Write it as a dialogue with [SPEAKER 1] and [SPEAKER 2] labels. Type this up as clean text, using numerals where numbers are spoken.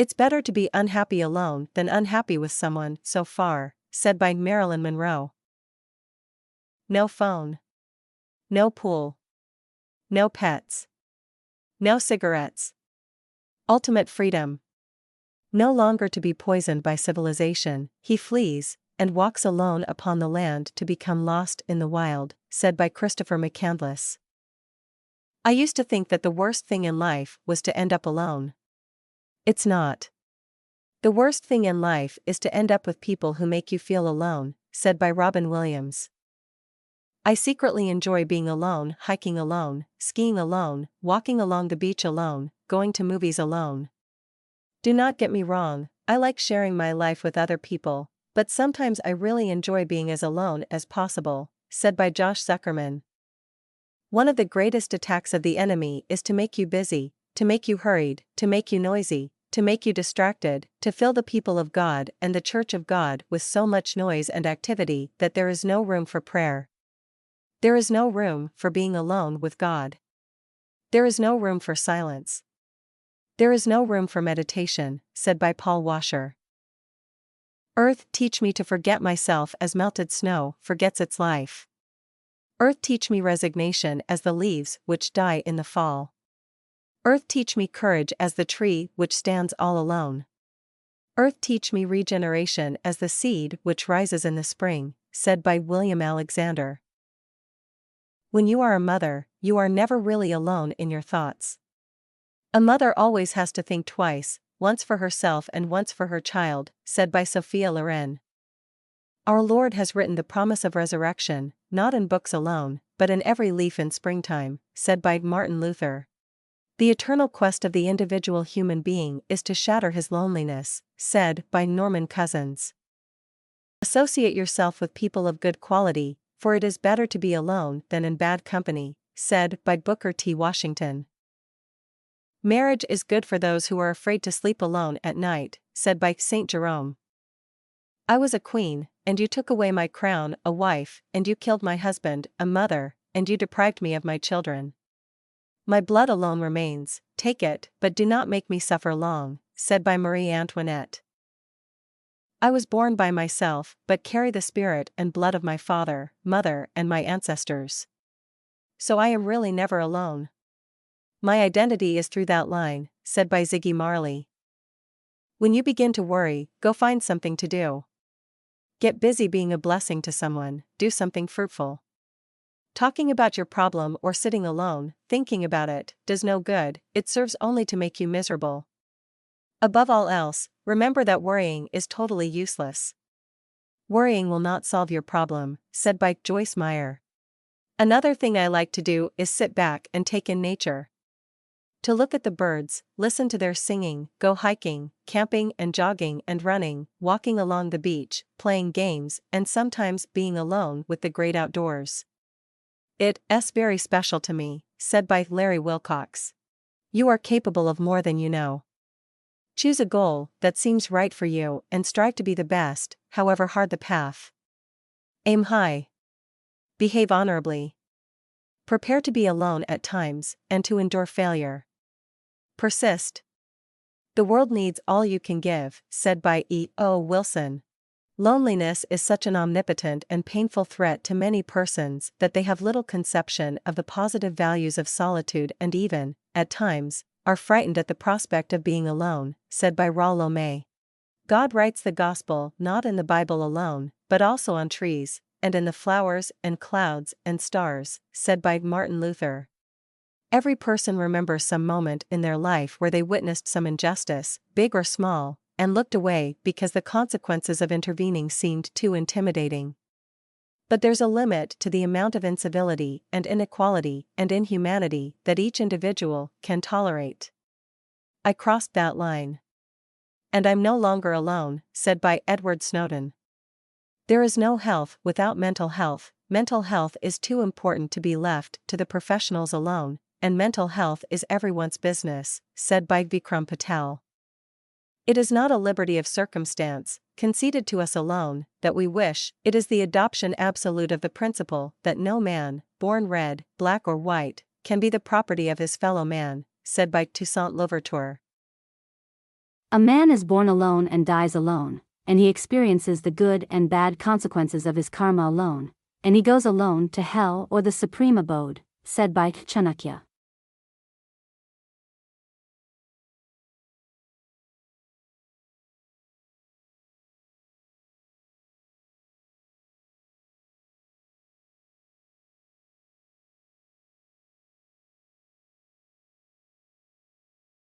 [SPEAKER 1] It's better to be unhappy alone than unhappy with someone, so far, said by Marilyn Monroe. No phone. No pool. No pets. No cigarettes. Ultimate freedom. No longer to be poisoned by civilization, he flees, and walks alone upon the land to become lost in the wild, said by Christopher McCandless. I used to think that the worst thing in life was to end up alone. It's not. The worst thing in life is to end up with people who make you feel alone, said by Robin Williams. I secretly enjoy being alone, hiking alone, skiing alone, walking along the beach alone, going to movies alone. Do not get me wrong, I like sharing my life with other people, but sometimes I really enjoy being as alone as possible, said by Josh Zuckerman. One of the greatest attacks of the enemy is to make you busy, to make you hurried, to make you noisy, to make you distracted, to fill the people of God and the Church of God with so much noise and activity that there is no room for prayer. There is no room for being alone with God. There is no room for silence. There is no room for meditation, said by Paul Washer. Earth, teach me to forget myself as melted snow forgets its life. Earth, teach me resignation as the leaves which die in the fall. Earth, teach me courage as the tree which stands all alone. Earth, teach me regeneration as the seed which rises in the spring, said by William Alexander. When you are a mother, you are never really alone in your thoughts. A mother always has to think twice, once for herself and once for her child, said by Sophia Loren. Our Lord has written the promise of resurrection, not in books alone, but in every leaf in springtime, said by Martin Luther. The eternal quest of the individual human being is to shatter his loneliness, said by Norman Cousins. Associate yourself with people of good quality, for it is better to be alone than in bad company, said by Booker T. Washington. Marriage is good for those who are afraid to sleep alone at night, said by St. Jerome. I was a queen, and you took away my crown, a wife, and you killed my husband, a mother, and you deprived me of my children. My blood alone remains, take it, but do not make me suffer long, said by Marie Antoinette. I was born by myself, but carry the spirit and blood of my father, mother, and my ancestors. So I am really never alone. My identity is through that line, said by Ziggy Marley. When you begin to worry, go find something to do. Get busy being a blessing to someone, do something fruitful. Talking about your problem or sitting alone, thinking about it, does no good, it serves only to make you miserable. Above all else, remember that worrying is totally useless. Worrying will not solve your problem, said by Joyce Meyer. Another thing I like to do is sit back and take in nature. To look at the birds, listen to their singing, go hiking, camping and jogging and running, walking along the beach, playing games, and sometimes being alone with the great outdoors. It's very special to me, said by Larry Wilcox. You are capable of more than you know. Choose a goal that seems right for you and strive to be the best, however hard the path. Aim high. Behave honorably. Prepare to be alone at times and to endure failure. Persist. The world needs all you can give, said by E.O. Wilson. Loneliness is such an omnipotent and painful threat to many persons that they have little conception of the positive values of solitude and even, at times, are frightened at the prospect of being alone, said by Rollo May. God writes the gospel not in the Bible alone, but also on trees, and in the flowers and clouds and stars, said by Martin Luther. Every person remembers some moment in their life where they witnessed some injustice, big or small, and looked away because the consequences of intervening seemed too intimidating. But there's a limit to the amount of incivility and inequality and inhumanity that each individual can tolerate. I crossed that line. And I'm no longer alone, said by Edward Snowden. There is no health without mental health. Mental health is too important to be left to the professionals alone, and mental health is everyone's business, said by Vikram Patel. It is not a liberty of circumstance, conceded to us alone, that we wish, it is the adoption absolute of the principle that no man, born red, black or white, can be the property of his fellow man, said by Toussaint Louverture.
[SPEAKER 2] A man is born alone and dies alone, and he experiences the good and bad consequences of his karma alone, and he goes alone to hell or the supreme abode, said by Chanakya.